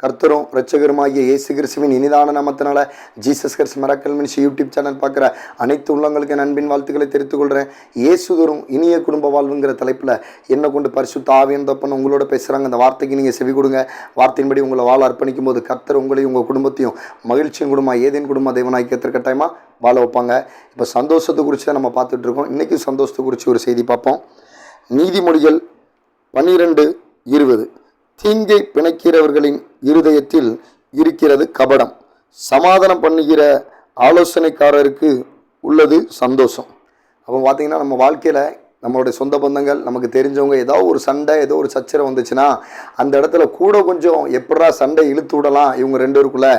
கர்த்தரும் இரட்சகருமாகிய இயேசு கிறிஸ்துவின் இனிதான நாமத்தினால Jesus Christ miracle ministry YouTube channel பார்க்குற அனைத்து உள்ளங்களுக்கு என் அன்பின் வாழ்த்துக்களை தெரிவித்துக் கொள்கிறேன். இயேசுதரும் இனிய குடும்ப வாழ்வுங்கிற தலைப்பில் என்ன கொண்டு பரிசுத்த ஆவியின் தப்பன்னு உங்களோட பேசுகிறாங்க. அந்த வார்த்தைக்கு நீங்கள் செவி கொடுங்க. வார்த்தையின்படி உங்களை வாழ அர்ப்பணிக்கும் போது கர்த்தர் உங்களையும் உங்கள் குடும்பத்தையும் மகிழ்ச்சியின் குடும்பம் ஏதேன் குடும்பம் தேவனாய்க்கத்திற்கு கட்டாயமாக வாழ வைப்பாங்க. இப்போ சந்தோஷத்தை குறித்து தான் நம்ம பார்த்துட்டு இருக்கோம். இன்றைக்கி சந்தோஷத்தை குறித்து ஒரு செய்தி பார்ப்போம். நீதிமொழிகள் 12:20. தீங்கை பிணைக்கிறவர்களின் இருதயத்தில் இருக்கிறது கபடம், சமாதானம் பண்ணுகிற ஆலோசனைக்காரருக்கு உள்ளது சந்தோஷம். அப்போ பார்த்தீங்கன்னா நம்ம வாழ்க்கையில் நம்மளுடைய சொந்த பந்தங்கள் நமக்கு தெரிஞ்சவங்க ஏதோ ஒரு சண்டை ஏதோ ஒரு சச்சரவு வந்துச்சுன்னா அந்த இடத்துல கூட கொஞ்சம் எப்படா சண்டை இழுத்து விடலாம் இவங்க ரெண்டு பேருக்குள்ள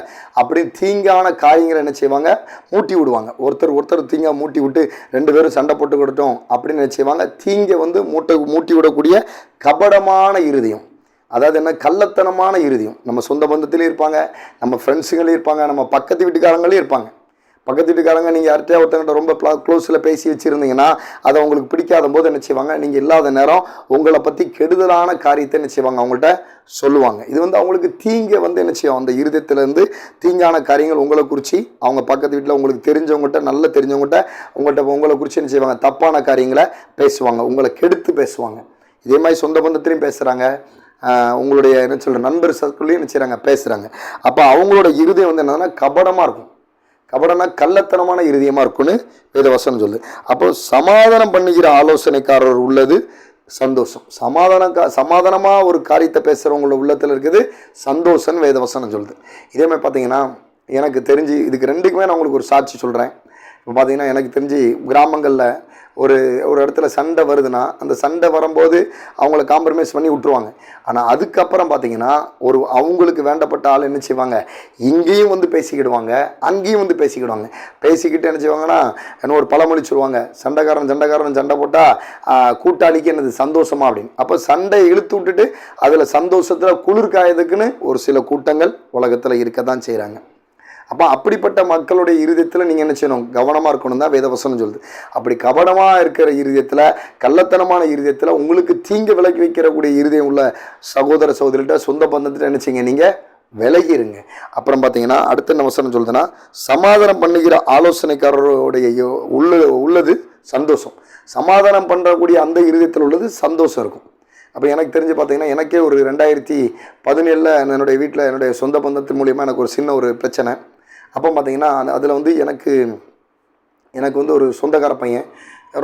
அப்படின்னு தீங்கான காரியங்களை என்ன செய்வாங்க, மூட்டி விடுவாங்க. ஒருத்தர் தீங்கா மூட்டி விட்டு ரெண்டு பேரும் சண்டை போட்டு கொடுத்தோம் அப்படின்னு என்ன செய்வாங்க, தீங்கை மூட்டி விடக்கூடிய கபடமான இருதயம். அதாவது என்ன, கள்ளத்தனமான இருதயம். நம்ம சொந்த பந்தத்திலையும் இருப்பாங்க, நம்ம ஃப்ரெண்ட்ஸுங்களே இருப்பாங்க, நம்ம பக்கத்து வீட்டுக்காரங்களே இருப்பாங்க. பக்கத்து வீட்டுக்காரங்க நீங்கள் யார்கிட்டயா ஒருத்தங்கிட்ட ரொம்ப க்ளோஸில் பேசி வச்சுருந்தீங்கன்னா அதை உங்களுக்கு பிடிக்காத போது என்ன செய்வாங்க, நீங்கள் இல்லாத நேரம் உங்களை பற்றி கெடுதலான காரியத்தை என்ன செய்வாங்க, அவங்கள்ட்ட சொல்லுவாங்க. இது அவங்களுக்கு தீங்கை என்ன செய்யும், அந்த இருதயத்திலேருந்து தீங்கான காரியங்கள் உங்களை குறித்து அவங்க பக்கத்து வீட்டில் உங்களுக்கு தெரிஞ்சவங்ககிட்ட நல்ல தெரிஞ்சவங்ககிட்ட உங்களை குறித்து என்ன செய்வாங்க, தப்பான காரியங்களை பேசுவாங்க, உங்களை கெடுத்து பேசுவாங்க. இதே மாதிரி சொந்த பந்தத்திலையும் பேசுகிறாங்க, உங்களுடைய என்ன சொல்கிற நண்பர் சர்க்கிள்லையும் என்ன செய்கிறாங்க, பேசுகிறாங்க. அப்போ அவங்களோட இருதயம் என்னன்னா கபடமாக இருக்கும். கபடம்னா கள்ளத்தனமான இருதயமாக இருக்குன்னு வேதவசனம் சொல்லுது. அப்போ சமாதானம் பண்ணுகிற ஆலோசனைக்காரர் உள்ளது சந்தோஷம். சமாதானமாக ஒரு காரியத்தை பேசுகிறவங்களோட உள்ளத்தில் இருக்குது சந்தோஷம்னு வேதவசனம் சொல்லுது. இதே மாதிரி பார்த்தீங்கன்னா எனக்கு தெரிஞ்சு இதுக்கு ரெண்டுக்குமே நான் உங்களுக்கு ஒரு சாட்சி சொல்கிறேன். இப்போ பார்த்தீங்கன்னா எனக்கு தெரிஞ்சு கிராமங்களில் ஒரு இடத்துல சண்டை வருதுன்னா அந்த சண்டை வரும்போது அவங்கள காம்ப்ரமைஸ் பண்ணி விட்டுருவாங்க. ஆனால் அதுக்கப்புறம் பார்த்தீங்கன்னா அவங்களுக்கு வேண்டப்பட்ட ஆள் என்ன செய்வாங்க, இங்கேயும் பேசிக்கிடுவாங்க, அங்கேயும் பேசிக்கிடுவாங்க. பேசிக்கிட்டு என்ன செய்வாங்கன்னா என்ன ஒரு பழமொழி சொல்லுவாங்க, சண்டைக்காரன் சண்டை போட்டால் கூட்டாளிக்கு என்னது சந்தோஷமா அப்படின்னு. அப்போ சண்டை இழுத்து விட்டுட்டு அதில் சந்தோஷத்தில் குளிர் காயதுக்குன்னு ஒரு சில கூட்டங்கள் உலகத்தில் இருக்க தான் செய்கிறாங்க. அப்போ அப்படிப்பட்ட மக்களுடைய இருதயத்தில் நீங்கள் என்ன செய்யணும், கவனமாக இருக்கணும் தான் வேதவசனம் சொல்லுது. அப்படி கபடமாக இருக்கிற இருதயத்தில், கள்ளத்தனமான இருதயத்தில், உங்களுக்கு தீங்கு விலக்கி வைக்கிறக்கூடிய இருதயம் உள்ள சகோதர சகோதரிகிட்ட சொந்த பந்தத்தில் என்ன செய்யுங்க, நீங்கள் விலகிருங்க. அப்புறம் பார்த்தீங்கன்னா அடுத்த என்ன வசனம் சொல்லுதுன்னா, சமாதானம் பண்ணுகிற ஆலோசனைக்காரருடைய உள்ளது சந்தோஷம். சமாதானம் பண்ணுறக்கூடிய அந்த இருதயத்தில் உள்ளது சந்தோஷம் இருக்கும். அப்போ எனக்கு தெரிஞ்சு பார்த்தீங்கன்னா எனக்கே ஒரு 2017 என்னுடைய வீட்டில் என்னுடைய சொந்த பந்தத்தின் மூலிமா எனக்கு ஒரு சின்ன ஒரு பிரச்சனை. அப்போ பார்த்தீங்கன்னா அதில் எனக்கு ஒரு சொந்தக்கார பையன்,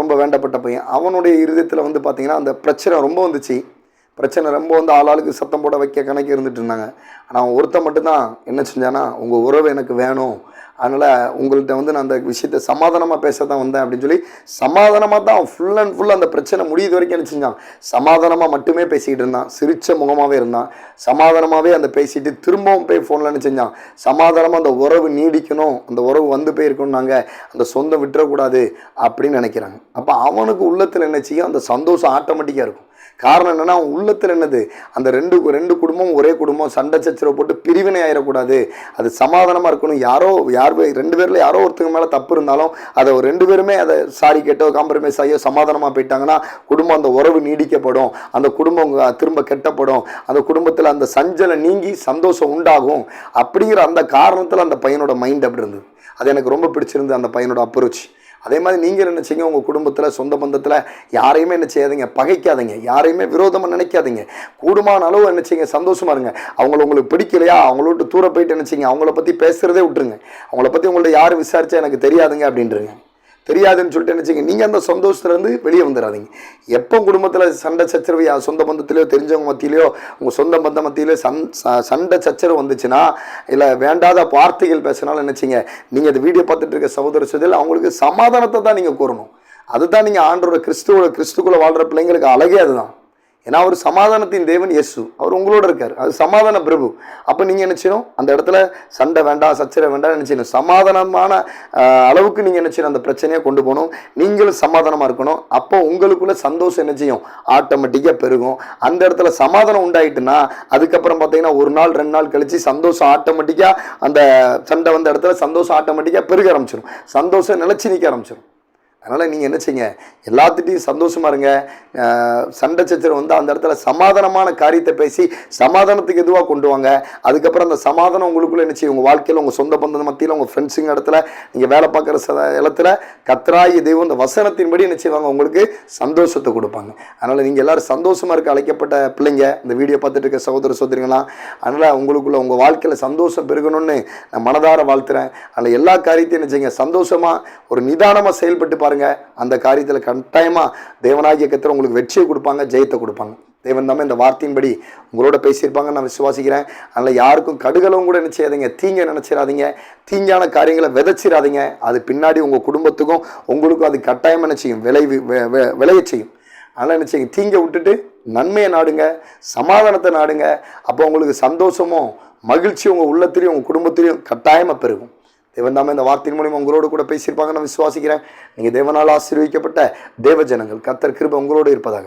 ரொம்ப வேண்டப்பட்ட பையன், அவனுடைய இருதயத்தில் பார்த்தீங்கன்னா அந்த பிரச்சனை ரொம்ப வந்துச்சு. பிரச்சனை ரொம்ப ஆளாளுக்கு சத்தம் போட வைக்க கணக்கு இருந்துட்டு இருந்தாங்க. ஆனால் அவன் ஒருத்தன் மட்டும்தான் என்ன செஞ்சானா, உங்கள் உறவு எனக்கு வேணும், அதனால் உங்கள்கிட்ட நான் அந்த விஷயத்தை சமாதானமாக பேச தான் வந்தேன் அப்படின்னு சொல்லி சமாதானமாக தான் ஃபுல் அண்ட் ஃபுல் அந்த பிரச்சனை முடியுது வரைக்கும் என்ன செஞ்சான், சமாதானமாக மட்டுமே பேசிக்கிட்டு இருந்தான். சிரித்த முகமாகவே இருந்தான், சமாதானமாகவே அந்த பேசிட்டு திரும்பவும் போய் ஃபோனில் என்ன செஞ்சான், சமாதானமாக அந்த உறவு நீடிக்கணும், அந்த உறவு போயிருக்கணும், நாங்கள் அந்த சொந்தம் விட்டுறக்கூடாது அப்படின்னு நினைக்கிறாங்க. அப்போ அவனுக்கு உள்ளத்தில் என்ன செய்யும், அந்த சந்தோஷம் ஆட்டோமேட்டிக்காக இருக்கும். காரணம் என்னென்னா அவன் உள்ளத்தில் என்னது, அந்த ரெண்டு குடும்பம் ஒரே குடும்பம் சண்டை சச்சரவு போட்டு பிரிவினை ஆயிடக்கூடாது, அது சமாதானமாக இருக்கணும். ரெண்டு பேரில் யாரோ ஒருத்தங்க மேலே தப்பு இருந்தாலும் அதை ரெண்டு பேருமே அதை சாரி கேட்டோ காம்ப்ரமைஸ் ஆகியோ சமாதானமாக போயிட்டாங்கன்னா குடும்பம் அந்த உறவு நீடிக்கப்படும், அந்த குடும்பம் திரும்ப கெட்டப்படும், அந்த குடும்பத்தில் அந்த சஞ்சலை நீங்கி சந்தோஷம் உண்டாகும். அப்படிங்கிற அந்த காரணத்தில் அந்த பையனோட மைண்ட் அப்படி இருந்தது. அது எனக்கு ரொம்ப பிடிச்சிருந்து அந்த பையனோட அப்ரோச். அதே மாதிரி நீங்கள் என்ன செய்யுங்க, உங்கள் குடும்பத்தில் சொந்த பந்தத்தில் யாரையுமே என்ன செய்யாதீங்க, பகைக்காதீங்க, யாரையுமே விரோதமாக நினைக்காதீங்க. கூடுமான அளவு என்ன செய்யுங்க, சந்தோஷமாக இருங்க. உங்களுக்கு பிடிக்கலையா அவங்கள விட்டு தூர போயிட்டு என்ன செய்யுங்க, அவங்கள பற்றி பேசுகிறதே விட்டுருங்க. அவங்கள பற்றி உங்கள்ட்ட யார் விசாரித்தா எனக்கு தெரியாதுங்க அப்படின்றங்க. தெரியாதுன்னு சொல்லிட்டு என்ன செய்யுங்க, நீங்கள் அந்த சந்தோஷத்துலேருந்து வெளியே வந்துடாதீங்க. எப்போ குடும்பத்தில் சண்டை சச்சரவு சொந்த பந்தத்திலையோ தெரிஞ்சவங்க மத்தியிலையோ உங்கள் சொந்த பந்த மத்தியிலையோ சண்டை சச்சரவு வந்துச்சுன்னா, இல்லை வேண்டாத வார்த்தைகள் பேசினாலும் என்ன செய்யுங்க, நீங்கள் அந்த வீடியோ பார்த்துட்டு இருக்க சகோதர சகோதரிகள் அவங்களுக்கு சமாதானத்தை தான் நீங்கள் கூறணும். அதுதான் நீங்கள் ஆண்டோட கிறிஸ்துக்குள்ளே வாழ்கிற பிள்ளைங்களுக்கு அழகே அதுதான். ஏன்னா அவர் சமாதானத்தின் தேவன் இயேசு, அவர் உங்களோட இருக்கார், அது சமாதான பிரபு. அப்போ நீங்கள் என்ன செய்யணும், அந்த இடத்துல சண்டை வேண்டாம் சச்சரவு வேண்டாம் என்ன செய்யணும், சமாதானமான அளவுக்கு நீங்கள் என்ன செய்யணும், அந்த பிரச்சனையை கொண்டு போகணும். நீங்களும் சமாதானமாக இருக்கணும். அப்போ உங்களுக்குள்ள சந்தோஷம் என்ன செய்யும், ஆட்டோமேட்டிக்காக பெருகும். அந்த இடத்துல சமாதானம் உண்டாயிட்டுன்னா அதுக்கப்புறம் பார்த்தீங்கன்னா 1 நாள் 2 நாள் கழிச்சு சந்தோஷம் ஆட்டோமேட்டிக்காக அந்த சண்டை வந்த இடத்துல சந்தோஷம் ஆட்டோமேட்டிக்காக பெருக ஆரம்பிச்சிடும், சந்தோஷம் நிலச்சி நிற்க ஆரம்பிச்சிடும். அதனால் நீங்கள் என்ன செய்யுங்க, எல்லாத்துட்டையும் சந்தோஷமாக இருங்க. சண்டை சச்சரவு வந்து அந்த இடத்துல சமாதானமான காரியத்தை பேசி சமாதானத்துக்கு எதுவாக கொண்டு வாங்க. அதுக்கப்புறம் அந்த சமாதானம் உங்களுக்குள்ளே என்ன செய்யும், உங்கள் வாழ்க்கையில் உங்கள் சொந்த பந்தம் மத்தியில் உங்கள் ஃப்ரெண்ட்ஸுங்க இடத்துல நீங்கள் வேலை பார்க்குற இடத்துல கர்த்தராகிய தெய்வம் இந்த வசனத்தின்படி என்ன செய்வாங்க, உங்களுக்கு சந்தோஷத்தை கொடுப்பாங்க. அதனால் நீங்கள் எல்லோரும் சந்தோஷமாக இருக்க அழைக்கப்பட்ட பிள்ளைங்க, இந்த வீடியோ பார்த்துட்டு இருக்க சகோதர சகோதரிங்களாம். அதனால் உங்களுக்குள்ள உங்கள் வாழ்க்கையில் சந்தோஷம் பெருகணும்னு நான் மனதார வாழ்த்துறேன். அதில் எல்லா காரியத்தையும் என்ன செய்யுங்க, சந்தோஷமாக ஒரு நிதானமாக செயல்பட்டு பாருங்கள். அந்த காரியத்தில் கட்டாயமாக தேவனாகிய கர்த்தர் உங்களுக்கு வெற்றியை கொடுப்பாங்க, ஜெயத்தை கொடுப்பாங்க. தேவன் தாமே இந்த வார்த்தையின்படி உங்களோட பேசியிருப்பாங்க நான் விசுவாசிக்கிறேன். அதனால் யாருக்கும் கடுகளவும் கூட நினைச்சாதீங்க, தீங்க நினைச்சிடாதீங்க, தீங்கான காரியங்களை விதைச்சிடாதீங்க. அது பின்னாடி உங்கள் குடும்பத்துக்கும் உங்களுக்கும் அது கட்டாயம் என்ன செய்யும், விளைய செய்யும். அதனால் என்ன செய்யுங்க, தீங்க விட்டுட்டு நன்மையை நாடுங்க, சமாதானத்தை நாடுங்க. அப்போ உங்களுக்கு சந்தோஷமும் மகிழ்ச்சி உங்கள் உள்ளத்திலையும் உங்கள் குடும்பத்திலையும் கட்டாயமாக பெருகும். தேவன் தாமே இந்த வார்த்தையின் மூலியமாக உங்களோடு கூட பேசியிருப்பாங்க நான் விசுவாசிக்கிறேன். நீங்கள் தேவனால் ஆசீர்வதிக்கப்பட்ட தேவ ஜனங்கள். கர்த்தர் கிருபை உங்களோடு இருப்பதாக.